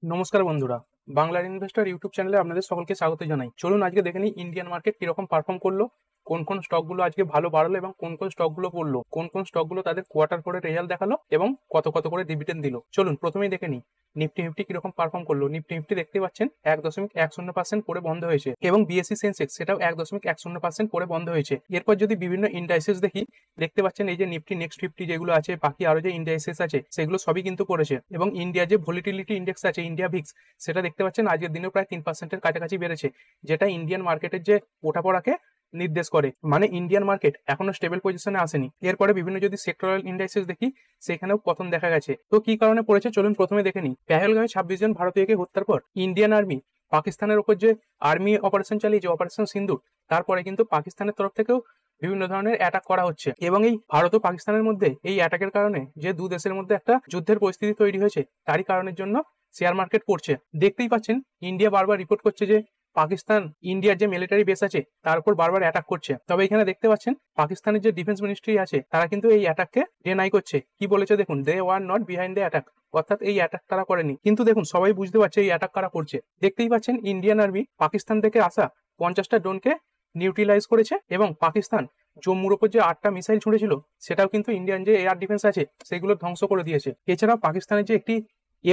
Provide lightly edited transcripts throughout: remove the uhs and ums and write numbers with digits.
নমস্কার বন্ধুরা, বাংলার ইনভেস্টর ইউটিউব চ্যানেলে আপনাদের সকলকে স্বাগত জানাই। চলুন আজকে দেখে নিই ইন্ডিয়ান মার্কেট কিরকম পারফর্ম করলো, কোন কোন স্টকগুলো আজকে ভালো বাড়লো এবং কোন কোন স্টকগুলো পড়লো, কোন কোন স্টকগুলো তাদের কোয়ার্টার পরে রেজাল্ট দেখালো এবং কত কত করে ডিভিডেন্ড দিল। চলুন প্রথমেই দেখে নিই নিফটি ফিফটি কিরকম পারফর্ম করলো। নিফটি ফিফটি দেখতে পাচ্ছেন 1.10% পরে বন্ধ হয়েছে এবং বিএসসি সেন্সেক্স সেটাও 1.10% পরে বন্ধ হয়েছে। এরপর যদি বিভিন্ন ইন্ডাইসেস দেখি, দেখতে পাচ্ছেন এই যে নিফটি নেক্সট 50 যেগুলো আছে, বাকি আরো যে ইন্ডাইসেস আছে সেগুলো সবই কিন্তু পড়েছে এবং ইন্ডিয়া যে ভলিটিলিটি ইন্ডেক্স আছে ইন্ডিয়া ভিক্স, সেটা দেখতে পাচ্ছেন আজকের দিনেও প্রায় 3%-এর কাছাকাছি বেড়েছে, যেটা ইন্ডিয়ান মার্কেটের যে ওঠাপড়াকে নির্দেশ করে। মানে ইন্ডিয়ান মার্কেট এখনো স্টেবল পজিশনে আসেনি। এরপরে বিভিন্ন যদি সেক্টরাল ইন্ডাইসেস দেখি, সেখানেও পতন দেখা গেছে। তো কি কারণে পড়েছে চলুন প্রথমে দেখে নিই। পেহেলগাঁওয়ে 26 জন ভারতীয়কে হত্যার পর ইন্ডিয়ান আর্মি পাকিস্তানের উপর যে আর্মি অপারেশন চালিয়েছে, অপারেশন সিন্দুর, তারপরে কিন্তু পাকিস্তানের তরফ থেকেও বিভিন্ন ধরনের অ্যাটাক করা হচ্ছে এবং এই ভারত ও পাকিস্তানের মধ্যে এই অ্যাটাকের কারণে যে দু দেশের মধ্যে একটা যুদ্ধের পরিস্থিতি তৈরি হয়েছে, তারই কারণের জন্য শেয়ার মার্কেট পড়ছে। দেখতেই পাচ্ছেন ইন্ডিয়া বারবার রিপোর্ট করছে যে পাকিস্তান ইন্ডিয়ার যে মিলিটারি বেস আছে তার উপর বারবার অ্যাটাক করছে। তবে এখানে দেখতে পাচ্ছেন পাকিস্তানের যে ডিফেন্স মিনিস্ট্রি আছে তারা কিন্তু এই অ্যাটাককে ডিনাই করছে। কি বলেছে দেখুন, they were not behind the attack, অর্থাৎ এই অ্যাটাক তারা করেনি। কিন্তু দেখুন সবাই বুঝতে পারছে এই অ্যাটাক কারা করছে। দেখতেই পাচ্ছেন ইন্ডিয়ান আর্মি পাকিস্তান থেকে আসা 50টা ড্রোনকে নিউট্রিলাইজ করেছে এবং পাকিস্তান জম্মুর ওপর যে 8টা মিসাইল ছুঁড়েছিল সেটাও কিন্তু ইন্ডিয়ান যে এয়ার ডিফেন্স আছে সেগুলো ধ্বংস করে দিয়েছে। এছাড়াও পাকিস্তানের যে একটি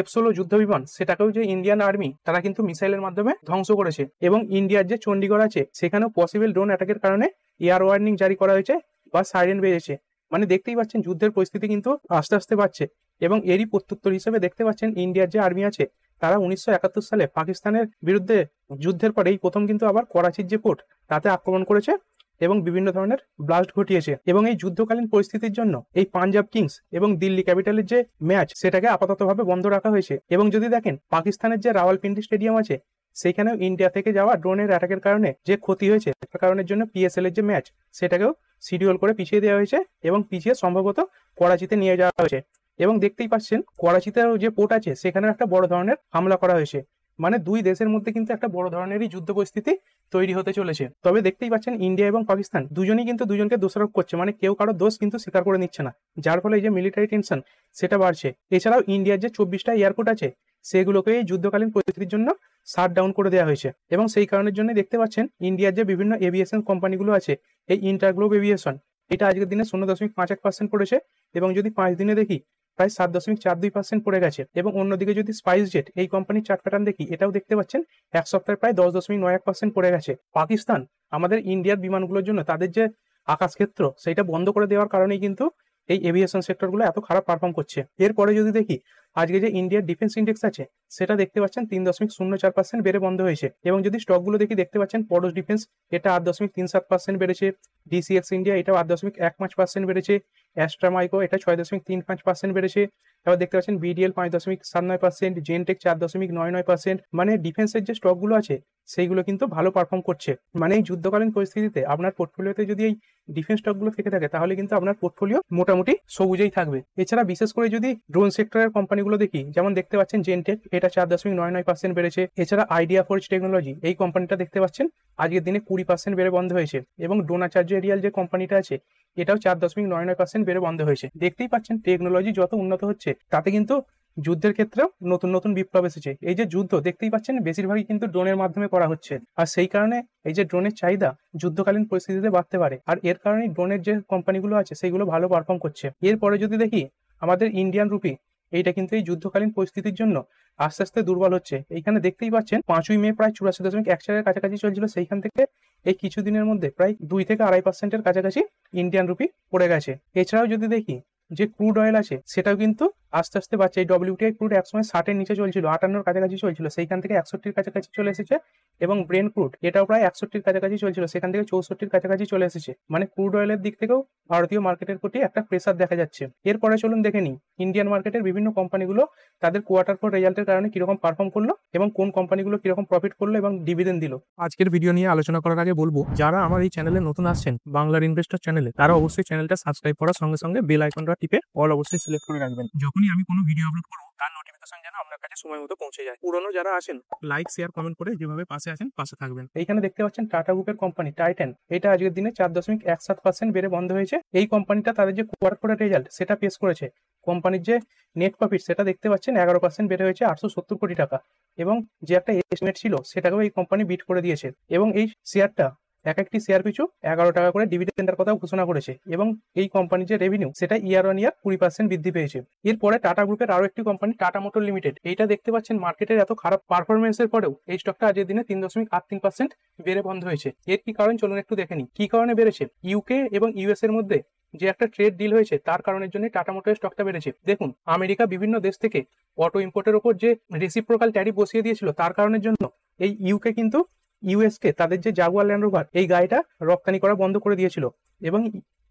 F-16 যুদ্ধ বিমান, সেটাকেও যে ইন্ডিয়ান আর্মি তারা কিন্তু মিসাইলের মাধ্যমে ধ্বংস করেছে এবং ইন্ডিয়ার যে চণ্ডীগড় আছে সেখানেও পসিবল ড্রোন অ্যাটাকের কারণে এয়ার ওয়ার্নিং জারি করা হয়েছে বা সাইরেন বেজেছে। মানে দেখতেই পাচ্ছেন যুদ্ধের পরিস্থিতি কিন্তু আস্তে আস্তে বাড়ছে এবং এরই প্রত্যুত্তর হিসেবে দেখতে পাচ্ছেন ইন্ডিয়ার যে আর্মি আছে তারা 1971 সালে পাকিস্তানের বিরুদ্ধে যুদ্ধের পরে এই প্রথম কিন্তু আবার করাচির যে পোর্ট তাতে আক্রমণ করেছে এবং বিভিন্ন ধরনের ব্লাস্ট ঘটিয়েছে। এবং এই যুদ্ধকালীন পরিস্থিতির জন্য এই পাঞ্জাব কিংস এবং দিল্লি ক্যাপিটালের যে ম্যাচ সেটাকে আপাততভাবে বন্ধ রাখা হয়েছে। এবং যদি দেখেন পাকিস্তানের যে রাওয়ালপিন্ডি স্টেডিয়াম আছে সেখানেও ইন্ডিয়া থেকে যাওয়া ড্রোনের অ্যাটাকের কারণে যে ক্ষতি হয়েছে তার কারণের জন্য PSL এর যে ম্যাচ সেটাকেও শিডিউল করে পিছিয়ে দেওয়া হয়েছে এবং পিছিয়ে সম্ভবত করাচিতে নিয়ে যাওয়া হয়েছে। এবং দেখতেই পাচ্ছেন করাচিতেও যে পোর্ট আছে সেখানে একটা বড় ধরনের হামলা করা হয়েছে। মানে দুই দেশের মধ্যে কিন্তু একটা বড় ধরনেরই যুদ্ধ পরিস্থিতি তৈরি হতে চলেছে। তবে দেখতেই পাচ্ছেন ইন্ডিয়া এবং পাকিস্তান দুজনেই কিন্তু দুজনকে দোষারোপ করছে, মানে কেউ কারো দোষ কিন্তু স্বীকার করে নিচ্ছে না, যার ফলে এই যে মিলিটারি টেনশন সেটা বাড়ছে। এছাড়াও ইন্ডিয়ার যে 24টা এয়ারপোর্ট আছে সেগুলোকে এই যুদ্ধকালীন পরিস্থিতির জন্য শাট ডাউন করে দেওয়া হয়েছে এবং সেই কারণের জন্য দেখতে পাচ্ছেন ইন্ডিয়ার যে বিভিন্ন এভিয়েশন কোম্পানিগুলো আছে, এই ইন্টারগ্লোব এভিয়েশন, এটা আজকের দিনে 0.51% পড়েছে এবং যদি 5 দিনে দেখি প্রায় 7.42% পড়ে গেছে। এবং অন্যদিকে যদি স্পাইস জেট এই কোম্পানির চার্ট প্যাটার্ন দেখি, এটাও দেখতে পাচ্ছেন এক সপ্তাহে প্রায় 10.91% পড়ে গেছে। পাকিস্তান আমাদের ইন্ডিয়ার বিমানগুলোর জন্য তাদের যে আকাশক্ষেত্র সেটা বন্ধ করে দেওয়ার কারণেই কিন্তু এই এভিয়েশন সেক্টরগুলো এত খারাপ পারফর্ম করছে। এরপরে যদি দেখি আজকে যে ইন্ডিয়ার ডিফেন্স ইন্ডেক্স আছে সেটা দেখতে পাচ্ছেন 3.04% বেড়ে বন্ধ হয়েছে। এবং যদি স্টকগুলো দেখি দেখতে পাচ্ছেন পরশ ডিফেন্স এটা 8.37% বেড়েছে, ডিসিএক্স ইন্ডিয়া এটা 8.15% বেড়েছে, অ্যাস্ট্রা মাইক্রো এটা 6.35% বেড়েছে। তারপর দেখতে পাচ্ছেন BDL 5.79%, জেনটেক 4.99%। মানে ডিফেন্সের যে স্টকগুলো আছে সেইগুলো কিন্তু ভালো পারফর্ম করছে। মানে এই যুদ্ধকালীন পরিস্থিতিতে আপনার পোর্টফোলিওতে যদি এই ডিফেন্স স্টকগুলো থেকে থাকে তাহলে কিন্তু আপনার পোর্টফোলিও মোটামুটি সবুজেই থাকবে। এছাড়া বিশেষ করে যদি ড্রোন সেক্টরের কোম্পানিগুলো দেখি, যেমন দেখতে পাচ্ছেন জেনটেক এটা 4.99% বেড়েছে। এছাড়া আইডিয়া ফোর্জ টেকনোলজি এই কোম্পানিটা দেখতে পাচ্ছেন আজকের দিনে 20% বেড়ে বন্ধ হয়েছে। এবং ড্রোনাচার্য এরিয়াল যে কোম্পানিটা আছে এটাও 4.99% বেড়ে বন্ধ হয়েছে। দেখতেই পাচ্ছেন টেকনোলজি যত উন্নত হচ্ছে তাতে কিন্তু যুদ্ধের ক্ষেত্রেও নতুন নতুন বিপ্লব এসেছে। এই যে যুদ্ধ দেখতেই পাচ্ছেন বেশিরভাগই কিন্তু ড্রোনের মাধ্যমে করা হচ্ছে, আর সেই কারণে এই যে ড্রোনের চাহিদা যুদ্ধকালীন পরিস্থিতিতে বাড়তে পারে, আর এর কারণেই ড্রোনের যে কোম্পানিগুলো আছে সেইগুলো ভালো পারফর্ম করছে। এরপরে যদি দেখি আমাদের ইন্ডিয়ান রুপি, এইটা কিন্তু এই যুদ্ধকালীন পরিস্থিতির জন্য আস্তে আস্তে দুর্বল হচ্ছে। এইখানে দেখতেই পাচ্ছেন 5ই মে প্রায় 84.14 কাছাকাছি চলছিল, সেইখান থেকে এই কিছুদিনের মধ্যে প্রায় 2 থেকে 2.5%-এর কাছাকাছি ইন্ডিয়ান রুপি পড়ে গেছে। এছাড়াও যদি দেখি যে ক্রুড অয়েল আছে সেটাও কিন্তু আস্তে আস্তে বাড়ছে। এই WTI ক্রুড একসময় 60-এর নিচে চলছিল, 58-এর কাছাকাছি চলছিল, সেইখান থেকে 61-এর কাছাকাছি চলে এসেছে। এবং ব্রেন ক্রুড এটাও প্রায় 61-এর কাছাকাছি চলছিল, সেখান থেকে 64-এর কাছাকাছি চলে এসেছে। মানে ক্রুড অয়েলের দিক থেকেও ভারতীয় মার্কেটের প্রতি একটা প্রেসার দেখা যাচ্ছে। এরপরে চলুন দেখে নিই ইন্ডিয়ান মার্কেটের বিভিন্ন কোম্পানিগুলো তাদের কোয়ার্টার ফোর রেজাল্টের কারণে কিরকম পারফর্ম করলো এবং কোন কোম্পানিগুলো কিরকম প্রফিট করলো এবং ডিভিডেন্ড দিল। আজকের ভিডিও নিয়ে আলোচনা করার আগে বলবো, যারা আমার এই চ্যানেলে নতুন আসছেন বাংলার ইনভেস্টর চ্যানেলে, তারা অবশ্যই চ্যানেলটা সাবস্ক্রাইব করার সঙ্গে সঙ্গে বেল আইকনটা টিপে অল অবশ্যই সিলেক্ট করে রাখবেন। যখন যখনই আমি কোনো ভিডিও আপলোড করবো তার নোটিফিকেশন যেন আপনার কাছে সময় মতো পৌঁছে যায়। পুরনো যারা আছেন লাইক শেয়ার কমেন্ট করে যেভাবে পাশে আছেন পাশে থাকবেন। এইখানে দেখতে পাচ্ছেন টাটা গ্রুপের কোম্পানি টাইটান, এটা আজকের দিনে 4.17% বেড়ে বন্ধ হয়েছে। এই কোম্পানিটা তাদের যে কোয়ার্টার রেজাল্ট সেটা পেশ করেছে। কোম্পানির যে নেট প্রফিট সেটা দেখতে পাচ্ছেন 11% বেড়ে হয়েছে 870 কোটি টাকা, এবং যে একটা এস্টিমেট ছিল সেটাকেও এই কোম্পানি বিট করে দিয়েছে। এবং এই শেয়ারটা একটি শেয়ার পিছু 11 টাকা করে ডিভিডেন্ডের কথা ঘোষণা করেছে, এবং এই কোম্পানির যে রেভিনিউ সেটা ইয়ার অন ইয়ার 20% বৃদ্ধি পেয়েছে। এরপরে টাটা গ্রুপের আরো একটি কোম্পানি টাটা মোটর লিমিটেড, এইটা দেখতে পাচ্ছেন মার্কেটের এত খারাপ পারফরমেন্সের পরেও এই স্টকটা আজকের দিনে 3.83% বেড়ে বন্ধ হয়েছে। এর কি কারণ চলুন একটু দেখে নিই। কি কারণে বেড়েছে? ইউকে এবং ইউএস এর মধ্যে যে একটা ট্রেড ডিল হয়েছে তার কারণের জন্য টাটা মোটরের স্টকটা বেড়েছে। দেখুন, আমেরিকা বিভিন্ন দেশ থেকে অটো ইম্পোর্টের উপর যে রেসিপ্রোকাল ট্যারিফ বসিয়ে দিয়েছিল তার কারণের জন্য এই ইউকে কিন্তু ইউএসকে তাদের যে জাগুয়ার ল্যান্ড রোভার এই গাড়িটা রপ্তানি করা বন্ধ করে দিয়েছিল, এবং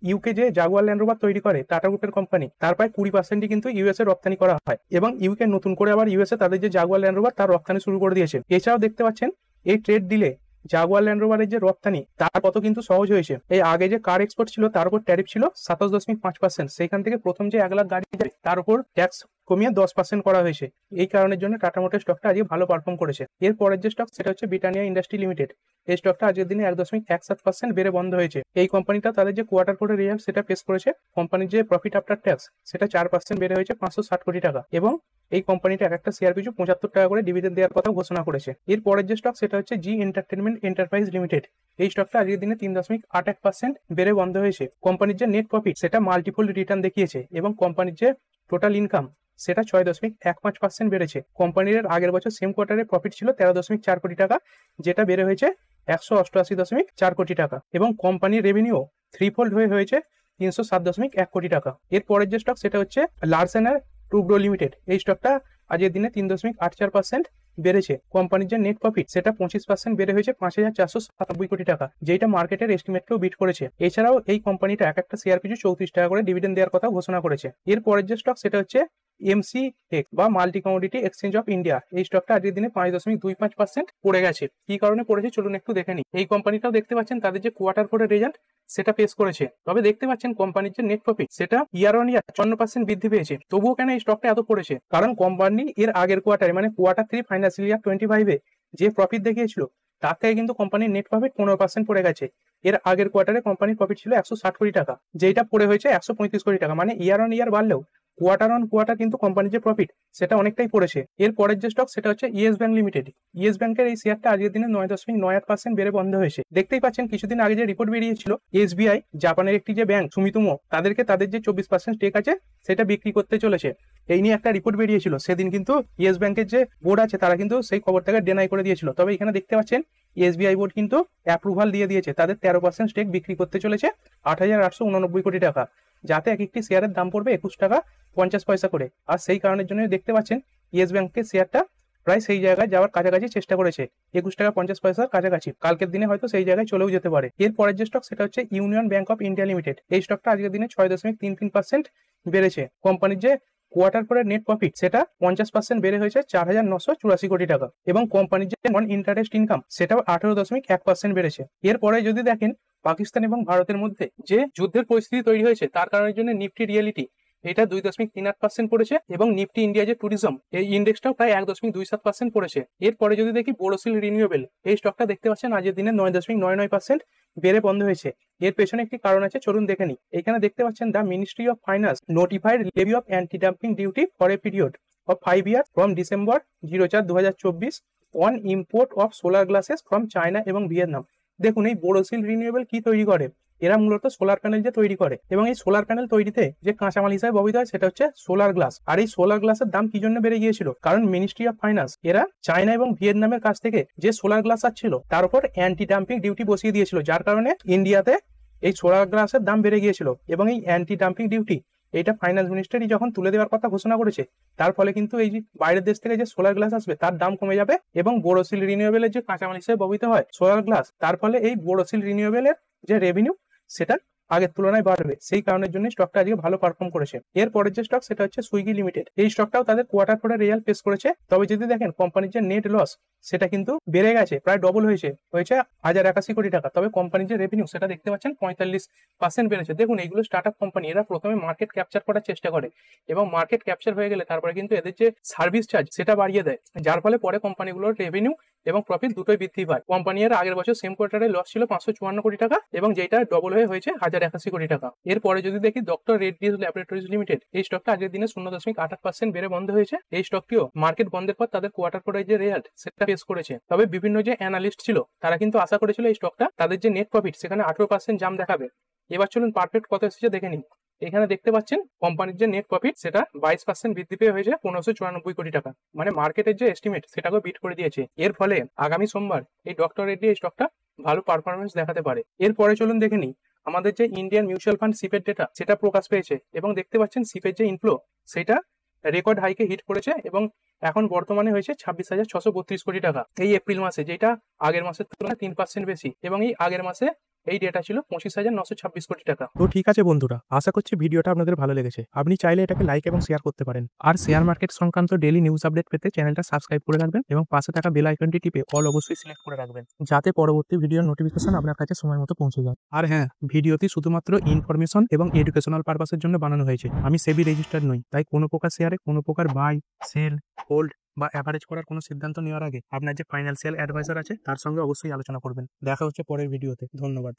ইউকে যে জাগুয়ার ল্যান্ড রোভার তৈরি করে টাটা গ্রুপের কোম্পানি তার প্রায় 20% কিন্তু ইউএসএ রপ্তানি করা হয়, এবং ইউকে নতুন করে আবার ইউএসএ তাদের যে জাগুয়ার ল্যান্ড রোভার তার রপ্তানি শুরু করে দিয়েছে। এছাড়াও দেখতে পাচ্ছেন এই ট্রেড ডিলে জাগুয়ার ল্যান্ড রোভারের যে রপ্তানি তার কত কিন্তু সহজ হয়েছে। এই আগে যে কার এক্সপোর্ট ছিল তার উপর ট্যারিফ ছিল 27.5%, সেখান থেকে প্রথম যে 1 লাখ গাড়ি যাবে তার উপর ট্যাক্স কমিয়ে 10% করা হয়েছে। এই কারণের জন্য টাটা মোটর স্টকটা আজকে ভালো পারফর্ম করেছে। এর পরের যে স্টক সেটা হচ্ছে ব্রিটানিয়া ইন্ডাস্ট্রি লিমিটেড। এই স্টকটা আজকের দিনে 1.17% বেড়ে বন্ধ হয়েছে। এই কোম্পানিটা তাদের যে কোয়ার্টার করে রেজাল্ট সেটা পেশ করেছে। কোম্পানির যে প্রফিট আফটার ট্যাক্স সেটা 4% বেড়ে হয়েছে 560 কোটি টাকা, এবং এই কোম্পানিটা একটা শেয়ার পিছু 75 টাকা করে ডিভিডেন্ড দেওয়ার কথা ঘোষণা করেছে। এর পরের যে স্টক সেটা হচ্ছে জি এন্টারটেনমেন্ট এন্টারপ্রাইজ লিমিটেড। এই স্টকটা আজকের দিনে 3.81% বেড়ে বন্ধ হয়েছে। কোম্পানির যে নেট প্রফিট সেটা মাল্টিপল রিটার্ন দেখিয়েছে, এবং কোম্পানির যে টোটাল ইনকাম সেটা 6.15% বেড়েছে। কোম্পানির আগের বছর সেম কোয়ার্টারে প্রফিট ছিল 13.4 কোটি টাকা, যেটা বেড়ে হয়েছে 188.4 কোটি টাকা, এবং কোম্পানির রেভিনিউ 3-fold হয়েছে 307.1 কোটি টাকা। এর পরের যে স্টক সেটা হচ্ছে লার্সেন এন্ড টুব্রো লিমিটেড। এই স্টকটা আজকের দিনে 3.84% বেড়েছে। কোম্পানির যে নেট প্রফিট সেটা 25% বেড়ে হয়েছে 5,497 কোটি টাকা, যেটা মার্কেটের এস্টিমেটকেও বিট করেছে। এছাড়াও এই কোম্পানিটা একটা শেয়ার পিছু 34 টাকা করে ডিভিডেন্ড দেওয়ার কথা ঘোষণা করেছে। এর পরের যে স্টক সেটা হচ্ছে MCX বা multi commodity exchange of India. এই স্টকটা আজকের দিনে 5.25% পড়ে গেছে। কি কারণে পড়েছে চলুন একটু দেখে নিই। এই কোম্পানিটাও দেখতে পাচ্ছেন তাদের যে কোয়ার্টার ফোর রেজাল্ট সেটা পেশ করেছে, তবে দেখতে পাচ্ছেন কোম্পানির যে নেট প্রফিট সেটা ইয়ার অন ইয়ার 54% বৃদ্ধি পেয়েছে। তবুও কেন এই স্টকটা এত পড়েছে? কারণ কোম্পানি এর আগের কোয়ার্টারে মানে Q3 ফাইন্যান্সিয়াল ইয়ার 25-এ যে প্রফিট দেখিয়েছিল তার থেকে কিন্তু কোম্পানির নেট প্রফিট 15% পড়ে গেছে। এর আগের কোয়ার্টারে কোম্পানির প্রফিট ছিল 160 কোটি টাকা, যেটা পড়ে হয়েছে 135 কোটি টাকা, মানে ইয়ার অন ইয়ার বাড়লেও কোয়ার্টার অন কোয়ার্টার কিন্তু কোম্পানির যে প্রফিট সেটা অনেকটাই পড়েছে। এর পরের যে স্টক সেটা হচ্ছে ইয়েস ব্যাংক লিমিটেড। ইয়েস ব্যাংকের এই শেয়ারটা আজকের দিনে 9.98% বেড়ে বন্ধ হয়েছে। দেখতেই পাচ্ছেন কিছুদিন আগে যে রিপোর্ট বেরিয়েছিল SBI জাপানের একটি যে ব্যাংক সুমিতোমো তাদেরকে তাদের যে 24% স্টেক আছে সেটা বিক্রি করতে চলেছে, এই নিয়ে একটা রিপোর্ট বেরিয়েছিল। সেদিন কিন্তু ইয়েস ব্যাংকের যে বোর্ড আছে তারা কিন্তু সেই খবরটাকে ডেনাই করে দিয়েছিল। তবে এখানে দেখতে পাচ্ছেন SBI বোর্ড কিন্তু অ্যাপ্রুভাল দিয়ে দিয়েছে, তাদের 13% স্টেক বিক্রি করতে চলেছে 8,889 কোটি টাকা, যাতে এক একটি শেয়ারের দাম পড়বে 21 টাকা 50 পয়সা করে। আর সেই কারণের জন্য দেখতে পাচ্ছেন ইয়েস ব্যাংকের শেয়ারটা প্রায় সেই জায়গায় যাওয়ার কাছাকাছি চেষ্টা করেছে, 21 টাকা 50 পয়সার কাছাকাছি। কালকের দিনে হয়তো সেই জায়গায় চলেও যেতে পারে। এর পরের যে স্টক সেটা হচ্ছে union bank of India limited. এই স্টকটা আজকের দিনে 6.33% বেড়েছে। কোম্পানির যে কোয়ার্টার পরে নেট প্রফিট সেটা 50% বেড়ে হয়েছে 4,984 কোটি টাকা, এবং কোম্পানির যে নন ইন্টারেস্ট ইনকাম সেটাও 18.1% বেড়েছে। এরপরে যদি দেখেন পাকিস্তান এবং ভারতের মধ্যে যে যুদ্ধের পরিস্থিতি তৈরি হয়েছে তার কারণের জন্য নিফটি রিয়েলিটি এটা 2.38% পড়েছে, এবং নিফটি ইন্ডিয়া যে ট্যুরিজম এই ইন্ডেক্সটাও প্রায় 1.27% পড়েছে। এরপরে যদি দেখি বোরোসিল রিনিউয়েবল, এই স্টকটা দেখতে পাচ্ছেন আজকের দিনে 9.99% বেড়ে বন্ধ হয়েছে। এর পেছনে একটি কারণ আছে, চলুন দেখে নিই। এখানে দেখতে পাচ্ছেন the ministry of finance notified levy of anti dumping duty for a period of 5 years from December 04-2024 on import of solar glasses from China এবং ভিয়েতনাম। দেখুন এই বোরোসিল রিনিউয়েবল কি তৈরি করে? এরা মূলত সোলার প্যানেল যে তৈরি করে, এবং এই সোলার প্যানেল তৈরিতে যে কাঁচামাল হিসাবে ব্যবহৃত হয় সেটা হচ্ছে সোলার গ্লাস। আর এই সোলার গ্লাসের দাম কি জন্য বেড়ে গিয়েছিল? কারণ মিনিস্ট্রি অফ ফাইন্যান্স এরা চায়না এবং ভিয়েতনামের কাছ থেকে যে সোলার গ্লাস আসছিল তার উপর অ্যান্টি ডাম্পিং ডিউটি বসিয়ে দিয়েছিল, যার কারণে ইন্ডিয়াতে এই সোলার গ্লাসের দাম বেড়ে গিয়েছিল। এবং এই অ্যান্টি ডাম্পিং ডিউটি এইটা ফাইন্যান্স মিনিস্টারি যখন তুলে দেওয়ার কথা ঘোষণা করেছে, তার ফলে কিন্তু এই যে বাইরের দেশ থেকে যে সোলার গ্লাস আসবে তার দাম কমে যাবে, এবং বোরোসিল রিনিউয়েবলের যে কাঁচামাল হিসেবে ব্যবহৃত হয় সোলার গ্লাস, তার ফলে এই বোরোসিল রিনিউয়েবলের যে রেভিনিউ সেটা আগের তুলনায় বাড়বে, সেই কারণের জন্য স্টকটা আজকে ভালো পারফর্ম করেছে। এর পরের যে স্টক সেটা হচ্ছে সুইগি লিমিটেড। এই স্টকটাও তাদের কোয়ার্টার পরে রেজাল্ট পেশ করেছে, তবে যদি দেখেন কোম্পানির যে নেট লস সেটা কিন্তু বেড়ে গেছে, প্রায় ডবল হয়েছে 1081 কোটি টাকা। তবে কোম্পানির যে রেভিনিউ সেটা দেখতে পাচ্ছেন 45% বেড়েছে। দেখুন, এইগুলো স্টার্ট আপ কোম্পানি, এরা প্রথমে মার্কেট ক্যাপচার করার চেষ্টা করে এবং মার্কেট ক্যাপচার হয়ে গেলে তারপরে কিন্তু এদের যে সার্ভিস চার্জ সেটা বাড়িয়ে দেয়, যার ফলে পরে কোম্পানিগুলোর রেভিনিউ এবং প্রফিট দুটোই বৃদ্ধি পায়। কোম্পানির আগের বছর সেম কোয়ার্টারে লস ছিল 554 কোটি টাকা এবং যেটা ডবল হয়েছে 1081 কোটি টাকা। এরপরে যদি দেখি ডক্টর রেড্ডিজ ল্যাবরেটরিজ লিমিটেড, এই স্টকটা আগের দিনে 0.8% বেড়ে বন্ধ হয়েছে। এই স্টকটিও মার্কেট বন্ধের পর তাদের কোয়ার্টার পরে যে রেজাল্ট সেটা পেশ করেছে। তবে বিভিন্ন যে অ্যানালিস্ট ছিল তারা কিন্তু আশা করেছিল এই স্টকটা তাদের যে নেট প্রফিট সেখানে 18% জাম্প দেখাবে। এবার চলুন পারফেক্ট কত এসেছে দেখে নিন। এখানে দেখতে পাচ্ছেন কোম্পানির যে নেট প্রফিট সেটা 22% বৃদ্ধি পেয়ে হয়েছে 1594 কোটি টাকা, মানে মার্কেটের যে এস্টিমেট সেটাকেও বিট করে দিয়েছে। এর ফলে আগামী সোমবার এই ডক্টর রেড্ডি এই স্টকটা ভালো পারফরমেন্স দেখাতে পারে। এরপরে চলুন দেখে নিই আমাদের যে ইন্ডিয়ান মিউচুয়াল ফান্ড সিপের ডেটা সেটা প্রকাশ পেয়েছে এবং দেখতে পাচ্ছেন সিপের যে ইনফ্লো সেটা রেকর্ড হাইকে হিট করেছে এবং এখন বর্তমানে হয়েছে 26,632 কোটি টাকা এই এপ্রিল মাসে, যেটা আগের মাসের তুলনায় 3% বেশি এবং এই আগের মাসে এই ডেটা ছিল 25,926 কোটি টাকা। তো ঠিক আছে বন্ধুরা, আশা করছি ভিডিওটা আপনাদের ভালো লেগেছে। আপনি চাইলে এটাকে লাইক এবং শেয়ার করতে পারেন। আর শেয়ার মার্কেট সংক্রান্ত ডেইলি নিউজ আপডেট পেতে চ্যানেলটা সাবস্ক্রাইব করে রাখবেন এবং পাশে থাকা বেল আইকনটি টিপে অল অবশ্যই সিলেক্ট করে রাখবেন, যাতে পরবর্তী ভিডিওর নোটিফিকেশন আপনার কাছে সময় মতো পৌঁছে যায়। আর হ্যাঁ, ভিডিওটি শুধুমাত্র ইনফরমেশন এবং এডুকেশনাল পারপাসের জন্য বানানো হয়েছে। আমি সেবি রেজিস্টার্ড নই, তাই কোনো প্রকার শেয়ারে কোনো প্রকার বাই, সেল, হোল্ড বা অ্যাভারেজ করার কোনো সিদ্ধান্ত নেওয়ার আগে আপনার যে ফাইন্যান্সিয়াল অ্যাডভাইজার আছে তার সঙ্গে অবশ্যই আলোচনা করবেন। দেখা হচ্ছে পরের ভিডিওতে। ধন্যবাদ।